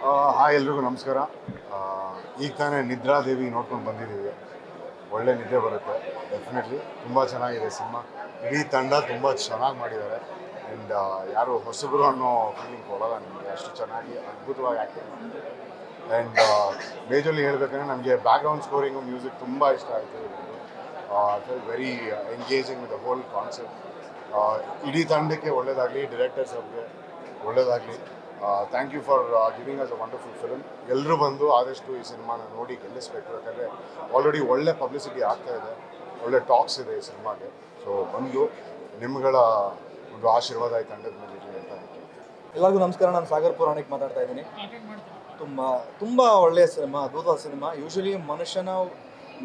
Hi ಎಲ್ರಿಗೂ ನಮಸ್ಕಾರ. ಆ, ಈಗ ತಾನೇ ನಿದ್ರಾದೇವಿ ನೋಡ್ಕೊಂಡು ಬಂದಿದ್ದೀವಿ. ಒಳ್ಳೆ ನಿದ್ದೆ ಬರುತ್ತೆ ಡೆಫಿನೆಟ್ಲಿ. ತುಂಬ ಚೆನ್ನಾಗಿದೆ ಸಿನಿಮಾ. ಇಡೀ ತಂಡ ತುಂಬ ಚೆನ್ನಾಗಿ ಮಾಡಿದ್ದಾರೆ. ಆ್ಯಂಡ್ ಯಾರು ಹೊಸಬರು ಅನ್ನೋ ಫೀಲಿಂಗ್ ಕೊಡೋಲ್ಲ ನಿಮಗೆ, ಅಷ್ಟು ಚೆನ್ನಾಗಿ ಅದ್ಭುತವಾಗಿ ಆ್ಯಕ್ಟಿಂಗ್ ಮಾಡಿದ್ದಾರೆ. ಆ್ಯಂಡ್ ಮೇಜರ್ಲಿ ಹೇಳಬೇಕಂದ್ರೆ ನನಗೆ ಬ್ಯಾಕ್ಗ್ರೌಂಡ್ ಸ್ಕೋರಿಂಗು ಮ್ಯೂಸಿಕ್ ತುಂಬ ಇಷ್ಟ ಆಯಿತು. Very engaging with the whole concept. ಇಡೀ ತಂಡಕ್ಕೆ ಒಳ್ಳೆಯದಾಗಲಿ, ಡೈರೆಕ್ಟರ್ಸ್ ಅವ್ರಿಗೆ ಒಳ್ಳೆಯದಾಗಲಿ. Thank you for giving us a wonderful film. ಎಲ್ಲರೂ ಬಂದು ಆದಷ್ಟು ಈ ಸಿನಿಮಾನ ನೋಡಿ ಗೆಲ್ಲಿಸ್ಬೇಕು. ಯಾಕಂದರೆ ಆಲ್ರೆಡಿ ಒಳ್ಳೆ ಪಬ್ಲಿಸಿಟಿ ಆಗ್ತಾ ಇದೆ, ಒಳ್ಳೆ ಟಾಕ್ಸ್ ಇದೆ ಈ ಸಿನಿಮಾಗೆ. ಸೊ ಬಂದು ನಿಮ್ಗಳ ಒಂದು ಆಶೀರ್ವಾದ ಈ ತಂಡದ ಮೇಲೆ ಇರಲಿ ಅಂತ ಹೇಳ್ತೀನಿ. ಎಲ್ಲರಿಗೂ ನಮಸ್ಕಾರ. ನಾನು ಸಾಗರ್ ಪುರಾಣಿಕ್ ಮಾತಾಡ್ತಾ ಇದ್ದೀನಿ. ತುಂಬ ಒಳ್ಳೆಯ ಸಿನಿಮಾ, ಅದ್ಭುತ ಸಿನಿಮಾ. ಯೂಶಲಿ ಮನುಷ್ಯನ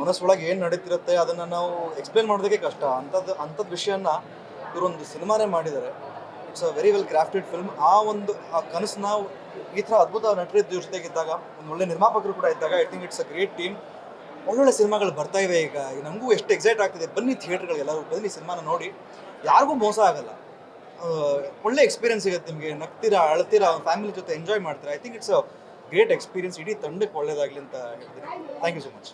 ಮನಸ್ಸೊಳಗೆ ಏನು ನಡೀತಿರುತ್ತೆ ಅದನ್ನು ನಾವು ಎಕ್ಸ್ಪ್ಲೇನ್ ಮಾಡೋದಕ್ಕೆ ಕಷ್ಟ. ಅಂಥದ್ದು ವಿಷಯನ ಇವರೊಂದು ಸಿನಿಮಾನೇ ಮಾಡಿದ್ದಾರೆ. It's a very well crafted film. ಆ ಕನಸು ನಾವು ಈ ಥರ ಅದ್ಭುತ ನಟರ ಜೊತೆಗಿದ್ದಾಗ, ಒಂದು ಒಳ್ಳೆ ನಿರ್ಮಾಪಕರು ಕೂಡ ಇದ್ದಾಗ, I think it's a great team. ಒಳ್ಳೊಳ್ಳೆ ಸಿನಿಮಾಗಳು ಬರ್ತಾ ಇವೆ ಈಗ ನಮಗೂ ಎಷ್ಟು ಎಕ್ಸೈಟ್ ಆಗ್ತಿದೆ. ಬನ್ನಿ ಥಿಯೇಟ್ರ್ಗಳಿಗೆ, ಎಲ್ಲರೂ ಬನ್ನಿ, ಸಿನಿಮಾನ ನೋಡಿ. ಯಾರಿಗೂ ಮೋಸ ಆಗಲ್ಲ. ಒಳ್ಳೆ ಎಕ್ಸ್ಪೀರಿಯನ್ಸ್ ಸಿಗುತ್ತೆ ನಿಮಗೆ. ನಗ್ತೀರಾ, ಅಳ್ತೀರಾ, ಫ್ಯಾಮಿಲಿ ಜೊತೆ ಎಂಜಾಯ್ ಮಾಡ್ತೀರಾ. I think it's a great experience. ಇಡೀ ತಂಡಕ್ಕೆ ಒಳ್ಳೇದಾಗಲಿ ಅಂತ ಹೇಳ್ತೀನಿ. Thank you so much.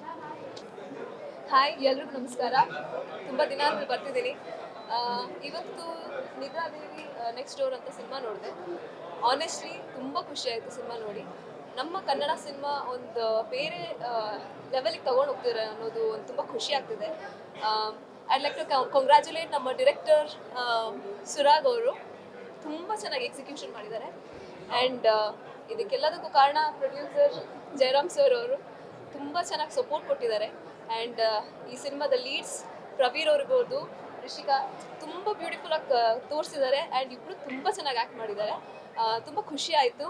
Hi, ಎಲ್ರಿಗೂ ನಮಸ್ಕಾರ. ತುಂಬ ದಿನ ಆದ್ಮೇಲೆ ಬರ್ತಿದ್ದೀನಿ. ಇವತ್ತು ನಿದ್ರಾದೇವಿ ನೆಕ್ಸ್ಟ್ ಡೋರ್ ಅಂತ ಸಿನಿಮಾ ನೋಡಿದೆ. ಆನೆಸ್ಟ್ಲಿ ತುಂಬ ಖುಷಿ ಆಯಿತು ಸಿನಿಮಾ ನೋಡಿ. ನಮ್ಮ ಕನ್ನಡ ಸಿನಿಮಾ ಒಂದು ಬೇರೆ ಲೆವೆಲಿಗೆ ತೊಗೊಂಡು ಹೋಗ್ತಿದ್ದಾರೆ ಅನ್ನೋದು ಒಂದು ತುಂಬ ಖುಷಿ ಆಗ್ತಿದೆ. ಐಡ್ ಲೈಕ್ ಟು ಕಂಗ್ರ್ಯಾಚುಲೇಟ್ ನಮ್ಮ ಡಿರೆಕ್ಟರ್ ಸುರಾಗ್ ಅವರು. ತುಂಬ ಚೆನ್ನಾಗಿ ಎಕ್ಸಿಕ್ಯೂಷನ್ ಮಾಡಿದ್ದಾರೆ. ಆ್ಯಂಡ್ ಇದಕ್ಕೆಲ್ಲದಕ್ಕೂ ಕಾರಣ ಪ್ರೊಡ್ಯೂಸರ್ ಜಯರಾಮ್ ಸರ್ ಅವರು ತುಂಬ ಚೆನ್ನಾಗಿ ಸಪೋರ್ಟ್ ಕೊಟ್ಟಿದ್ದಾರೆ. ಆ್ಯಂಡ್ ಈ ಸಿನಿಮಾದ ಲೀಡ್ಸ್ ಪ್ರವೀರ್ ಅವ್ರಿರ್ಬೋದು, ರಿಷಿಕಾ ತುಂಬ ಬ್ಯೂಟಿಫುಲ್ಲಾಗಿ ತೋರಿಸಿದ್ದಾರೆ. ಆ್ಯಂಡ್ ಇಬ್ಬರು ತುಂಬ ಚೆನ್ನಾಗಿ ಆ್ಯಕ್ಟ್ ಮಾಡಿದ್ದಾರೆ. ತುಂಬ ಖುಷಿ ಆಯಿತು.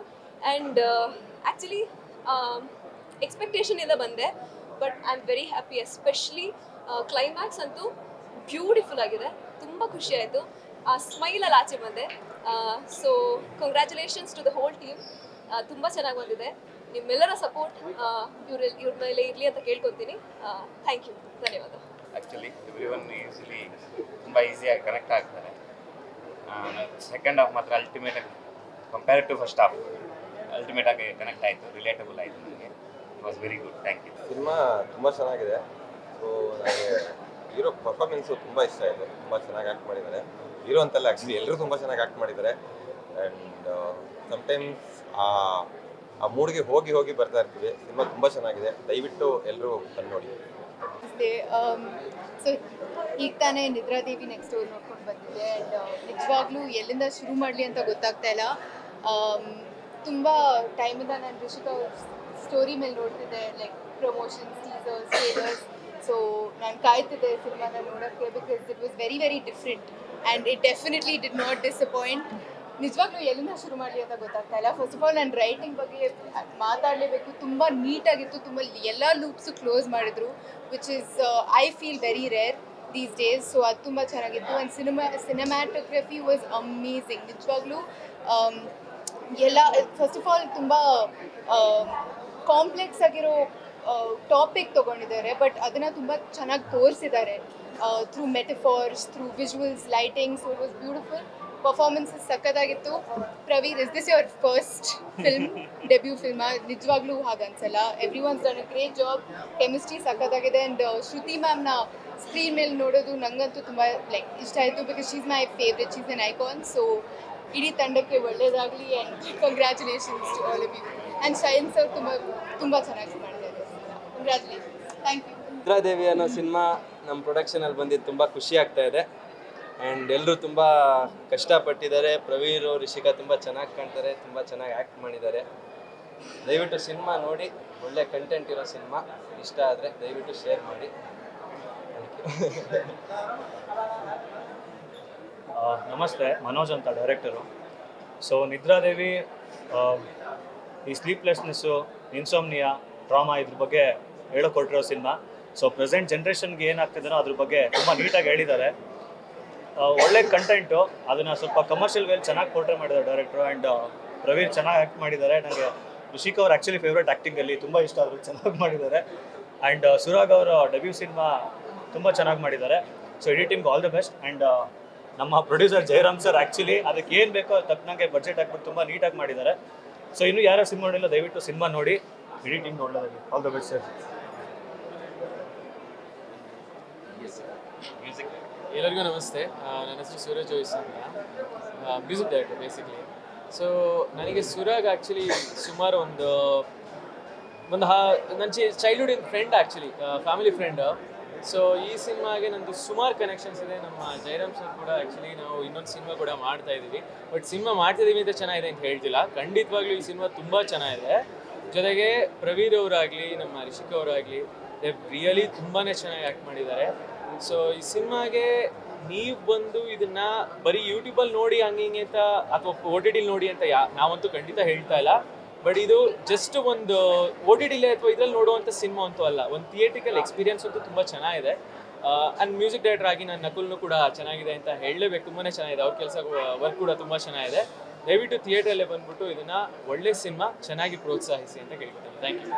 ಆ್ಯಂಡ್ ಆ್ಯಕ್ಚುಲಿ ಎಕ್ಸ್ಪೆಕ್ಟೇಷನಿಂದ ಬಂದೆ, but I am very happy. Especially climax ಅಂತೂ ಬ್ಯೂಟಿಫುಲ್ ಆಗಿದೆ. ತುಂಬ ಖುಷಿ ಆಯಿತು. ಆ ಸ್ಮೈಲಲ್ಲಿ ಆಚೆ ಬಂದೆ. So congratulations to the whole team. ತುಂಬ ಚೆನ್ನಾಗಿ ಬಂದಿದೆ. ನಿಮ್ಮೆಲ್ಲರ ಸಪೋರ್ಟ್ ಇವ್ರ ಮೇಲೆ ಇರಲಿ ಅಂತ ಕೇಳ್ಕೊತೀನಿ. ಥ್ಯಾಂಕ್ ಯು, ಧನ್ಯವಾದ. ಆ್ಯಕ್ಚುಲಿ ಎವ್ರಿ ಒನ್ ಈಸಿಲಿ ತುಂಬ ಈಸಿಯಾಗಿ ಕನೆಕ್ಟ್ ಆಗ್ತಾರೆ. ಸೆಕೆಂಡ್ ಹಾಫ್ ಮಾತ್ರ ಅಲ್ಟಿಮೇಟಾಗಿ ಕಂಪೇರ್ ಟು ಫಸ್ಟ್ ಹಾಫ್ ಅಲ್ಟಿಮೇಟಾಗಿ ಕನೆಕ್ಟ್ ಆಯಿತು, ರಿಲೇಟಬಲ್ ಆಯಿತು ನನಗೆ. It was very good. Thank you. Cinema ತುಂಬ ಚೆನ್ನಾಗಿದೆ. ಸೊ ನನಗೆ ಹೀರೋ ಪರ್ಫಾರ್ಮೆನ್ಸು ತುಂಬ ಇಷ್ಟ ಆಯಿತು. ತುಂಬ ಚೆನ್ನಾಗಿ ಆ್ಯಕ್ಟ್ ಮಾಡಿದ್ದಾರೆ. ಹೀರೋ ಅಂತಲ್ಲ, ಆ್ಯಕ್ಚುಲಿ ಎಲ್ಲರೂ ತುಂಬ ಚೆನ್ನಾಗಿ ಆ್ಯಕ್ಟ್ ಮಾಡಿದ್ದಾರೆ. ಆ್ಯಂಡ್ ಸಮ್ಟೈಮ್ಸ್ ಆ ಮೂಡ್ಗೆ ಹೋಗಿ ಬರ್ತಾ ಇರ್ತೀವಿ. ಸಿನಿಮಾ ತುಂಬ ಚೆನ್ನಾಗಿದೆ. ದಯವಿಟ್ಟು ಎಲ್ಲರೂ ಬಂದು ನೋಡಿ. ಸೊ ಈಗ ತಾನೇ ನಿದ್ರಾದೇವಿ ನೆಕ್ಸ್ಟ್ ಡೋರ್ ನೋಡ್ಕೊಂಡು ಬಂದಿದ್ದೆ. ಆ್ಯಂಡ್ ನಿಜವಾಗ್ಲೂ ಎಲ್ಲಿಂದ ಶುರು ಮಾಡಲಿ ಅಂತ ಗೊತ್ತಾಗ್ತಾ ಇಲ್ಲ. ತುಂಬ ಟೈಮಿಂದ ನಾನು ರಿಷಿಕಾ ಸ್ಟೋರಿ ಮೇಲೆ ನೋಡ್ತಿದ್ದೆ, like promotions, teasers, trailers. So ನಾನು ಕಾಯ್ತಿದ್ದೆ ಸಿನಿಮಾನ ನೋಡೋಕ್ಕೆ, because it was very very different and it definitely did not disappoint. ನಿಜವಾಗ್ಲೂ ಎಲ್ಲಿಂದ ಶುರು ಮಾಡಲಿ ಅಂತ ಗೊತ್ತಾಗ್ತಾ ಇಲ್ಲ. ಫಸ್ಟ್ ಆಫ್ ಆಲ್ ನಾನು ರೈಟಿಂಗ್ ಬಗ್ಗೆ ಮಾತಾಡಲೇಬೇಕು. ತುಂಬ ನೀಟಾಗಿತ್ತು. ತುಂಬ ಎಲ್ಲ ಲೂಪ್ಸು ಕ್ಲೋಸ್ ಮಾಡಿದ್ರು, which is I feel very rare these days. So ಅದು ತುಂಬ ಚೆನ್ನಾಗಿತ್ತು. And cinematography was amazing. ನಿಜವಾಗ್ಲೂ ಎಲ್ಲ ಫಸ್ಟ್ ಆಫ್ ಆಲ್ ತುಂಬ ಕಾಂಪ್ಲೆಕ್ಸ್ ಆಗಿರೋ ಟಾಪಿಕ್ ತೊಗೊಂಡಿದ್ದಾರೆ, ಬಟ್ ಅದನ್ನು ತುಂಬ ಚೆನ್ನಾಗಿ ತೋರಿಸಿದ್ದಾರೆ through metaphors, through visuals, lighting. So it was beautiful. Performances ಸಕ್ಕತ್ತಾಗಿತ್ತು. Praveer, is this your first film, debut ಫಿಲ್ಮಾ? ನಿಜವಾಗ್ಲೂ ಹಾಗನ್ಸಲ್ಲ. Everyone's done a great job. Chemistry ಸಕ್ಕತ್ತಾಗಿದೆ. ಆ್ಯಂಡ್ ಶ್ರುತಿ ಮ್ಯಾಮ್ನ ಸ್ಕ್ರೀನ್ ಮೇಲೆ ನೋಡೋದು ನನಗಂತೂ ತುಂಬ ಲೈಕ್ ಇಷ್ಟ ಆಯಿತು, because she's my favourite, she's an icon. So ಇಡೀ ತಂಡಕ್ಕೆ ಒಳ್ಳೆಯದಾಗಲಿ and congratulations to all of you. And Shine sir ತುಂಬ ಚೆನ್ನಾಗಿ ಮಾಡಿದ್ದಾರೆ. ಕಂಗ್ರ್ಯಾಚುಲೇಷನ್ಸ್. Thank you. ನಿದ್ರಾದೇವಿ ಅನ್ನೋ ಸಿನಿಮಾ ನಮ್ಮ ಪ್ರೊಡಕ್ಷನಲ್ಲಿ ಬಂದಿದ್ದು ತುಂಬ ಖುಷಿ ಆಗ್ತಾ ಇದೆ. ಆ್ಯಂಡ್ ಎಲ್ಲರೂ ತುಂಬ ಕಷ್ಟಪಟ್ಟಿದ್ದಾರೆ. ಪ್ರವೀರು, ರಿಷಿಕಾ ತುಂಬ ಚೆನ್ನಾಗಿ ಕಾಣ್ತಾರೆ, ತುಂಬ ಚೆನ್ನಾಗಿ ಆ್ಯಕ್ಟ್ ಮಾಡಿದ್ದಾರೆ. ದಯವಿಟ್ಟು ಸಿನಿಮಾ ನೋಡಿ. ಒಳ್ಳೆ ಕಂಟೆಂಟ್ ಇರೋ ಸಿನಿಮಾ. ಇಷ್ಟ ಆದರೆ ದಯವಿಟ್ಟು ಶೇರ್ ಮಾಡಿ. ನಮಸ್ತೆ, ಮನೋಜ್ ಅಂತ ಡೈರೆಕ್ಟರು. ಸೊ ನಿದ್ರಾದೇವಿ ಈ ಸ್ಲೀಪ್ಲೆಸ್ನೆಸ್ಸು, ಇನ್ಸೋಮ್ನಿಯಾ, ಟ್ರಾಮಾ ಇದ್ರ ಬಗ್ಗೆ ಹೇಳೋಕೊಟ್ಟಿರೋ ಸಿನಿಮಾ. ಸೊ ಪ್ರೆಸೆಂಟ್ ಜನ್ರೇಷನ್ಗೆ ಏನಾಗ್ತಿದ್ದಾನೋ ಅದ್ರ ಬಗ್ಗೆ ತುಂಬ ನೀಟಾಗಿ ಹೇಳಿದ್ದಾರೆ. ಒಳ್ಳೆ ಕಂಟೆಂಟು, ಅದನ್ನು ಸ್ವಲ್ಪ ಕಮರ್ಷಿಯಲ್ ವೇಲ್ ಚೆನ್ನಾಗಿ ಪೋರ್ಟ್ರೇ ಮಾಡಿದ್ದಾರೆ ಡೈರೆಕ್ಟ್ರು. ಆ್ಯಂಡ್ ಪ್ರವೀರ್ ಚೆನ್ನಾಗಿ ಆ್ಯಕ್ಟ್ ಮಾಡಿದ್ದಾರೆ. ನನಗೆ ರಿಷಿಕಾ ಅವ್ರು ಆ್ಯಕ್ಚುಲಿ ಫೇವ್ರೇಟ್ ಆ್ಯಕ್ಟಿಂಗಲ್ಲಿ ತುಂಬ ಇಷ್ಟ ಆದರು, ಚೆನ್ನಾಗಿ ಮಾಡಿದ್ದಾರೆ. ಆ್ಯಂಡ್ ಸುರಾಗ್ ಅವರ ಡೆಬ್ಯೂ ಸಿನಿಮಾ ತುಂಬ ಚೆನ್ನಾಗಿ ಮಾಡಿದ್ದಾರೆ. ಸೊ ಇಡೀ ಟೀಮ್ಗೆ ಆಲ್ ದ ಬೆಸ್ಟ್. ಆ್ಯಂಡ್ ನಮ್ಮ ಪ್ರೊಡ್ಯೂಸರ್ ಜಯರಾಮ್ ಸರ್ ಆ್ಯಕ್ಚುಲಿ ಅದಕ್ಕೆ ಏನು ಬೇಕೋ ತಕ್ಕನಂಗೆ ಬಡ್ಜೆಟ್ ಹಾಕ್ಬಿಟ್ಟು ತುಂಬ ನೀಟಾಗಿ ಮಾಡಿದ್ದಾರೆ. ಸೊ ಇನ್ನೂ ಯಾರು ಸಿನಿಮಾ ನೋಡಿಲ್ಲ ದಯವಿಟ್ಟು ಸಿನಿಮಾ ನೋಡಿ, ಎಡಿಟಿಂಗ್ ಒಳ್ಳೆದಾಗಿ. All the best sir. ಎಲ್ಲರಿಗೂ ನಮಸ್ತೆ. ನನ್ನ ಹೆಸರು ಸೂರಜ್ ಜೋಯಿಸ್ ಅಂತ, ಮ್ಯೂಸಿಕ್ ಡೈರೆಕ್ಟರ್ ಬೇಸಿಕ್ಲಿ. ಸೊ ನನಗೆ ಸುರಾಗ್ ಆ್ಯಕ್ಚುಲಿ ಸುಮಾರು ಒಂದು ನನ್ನ childhood friend, actually family friend. So ಈ ಸಿನಿಮಾಗೆ ನಂದು ಸುಮಾರು ಕನೆಕ್ಷನ್ಸ್ ಇದೆ. ನಮ್ಮ ಜಯರಾಮ್ ಸರ್ ಕೂಡ ಆ್ಯಕ್ಚುಲಿ ನಾವು ಇನ್ನೊಂದು ಸಿನಿಮಾ ಕೂಡ ಮಾಡ್ತಾ ಇದ್ದೀವಿ. ಬಟ್ ಸಿನಿಮಾ ಮಾಡ್ತಿದ್ದೀವಿ ಅಂತ ಚೆನ್ನಾಗಿದೆ ಅಂತ ಹೇಳ್ತಿಲ್ಲ, ಖಂಡಿತವಾಗ್ಲೂ ಈ ಸಿನಿಮಾ ತುಂಬ ಚೆನ್ನಾಗಿದೆ. ಜೊತೆಗೆ ಪ್ರವೀರ್ ಅವರಾಗಲಿ ನಮ್ಮ ರಿಷಿಕಾ ಅವರಾಗಲಿ ರಿಯಲಿ ತುಂಬಾ ಚೆನ್ನಾಗಿ ಆ್ಯಕ್ಟ್ ಮಾಡಿದ್ದಾರೆ. ಸೊ ಈ ಸಿನಿಮಾಗೆ ನೀವು ಬಂದು ಇದನ್ನ ಬರೀ ಯೂಟ್ಯೂಬಲ್ಲಿ ನೋಡಿ ಹಂಗೆ ಹಿಂಗೆ ಅಂತ ಅಥವಾ ಓ ಟಿ ಟಿಲಿ ನೋಡಿ ಅಂತ ನಾವಂತೂ ಖಂಡಿತ ಹೇಳ್ತಾ ಇಲ್ಲ. ಬಟ್ ಇದು ಜಸ್ಟ್ ಒಂದು ಓ ಟಿ ಟಿಲಿ ಅಥವಾ ಇದರಲ್ಲಿ ನೋಡುವಂಥ ಸಿನಿಮಾ ಅಂತೂ ಅಲ್ಲ, ಒಂದು ಥಿಯೇಟ್ರಿಕಲ್ ಎಕ್ಸ್ಪೀರಿಯನ್ಸ್ ಅಂತೂ ತುಂಬ ಚೆನ್ನಾಗಿದೆ. ಆ್ಯಂಡ್ ಮ್ಯೂಸಿಕ್ ಡೈರೆಕ್ಟರ್ ಆಗಿ ನಾನು ನಕುಲ್ನು ಕೂಡ ಚೆನ್ನಾಗಿದೆ ಅಂತ ಹೇಳಲೇಬೇಕು, ತುಂಬಾ ಚೆನ್ನಾಗಿದೆ. ಅವ್ರ ಕೆಲಸ ವರ್ಕ್ ಕೂಡ ತುಂಬ ಚೆನ್ನಾಗಿದೆ. ದಯವಿಟ್ಟು ಥಿಯೇಟ್ರಲ್ಲೇ ಬಂದ್ಬಿಟ್ಟು ಇದನ್ನು ಒಳ್ಳೆ ಸಿನಿಮಾ ಚೆನ್ನಾಗಿ ಪ್ರೋತ್ಸಾಹಿಸಿ ಅಂತ ಕೇಳ್ತೀನಿ. Thank you.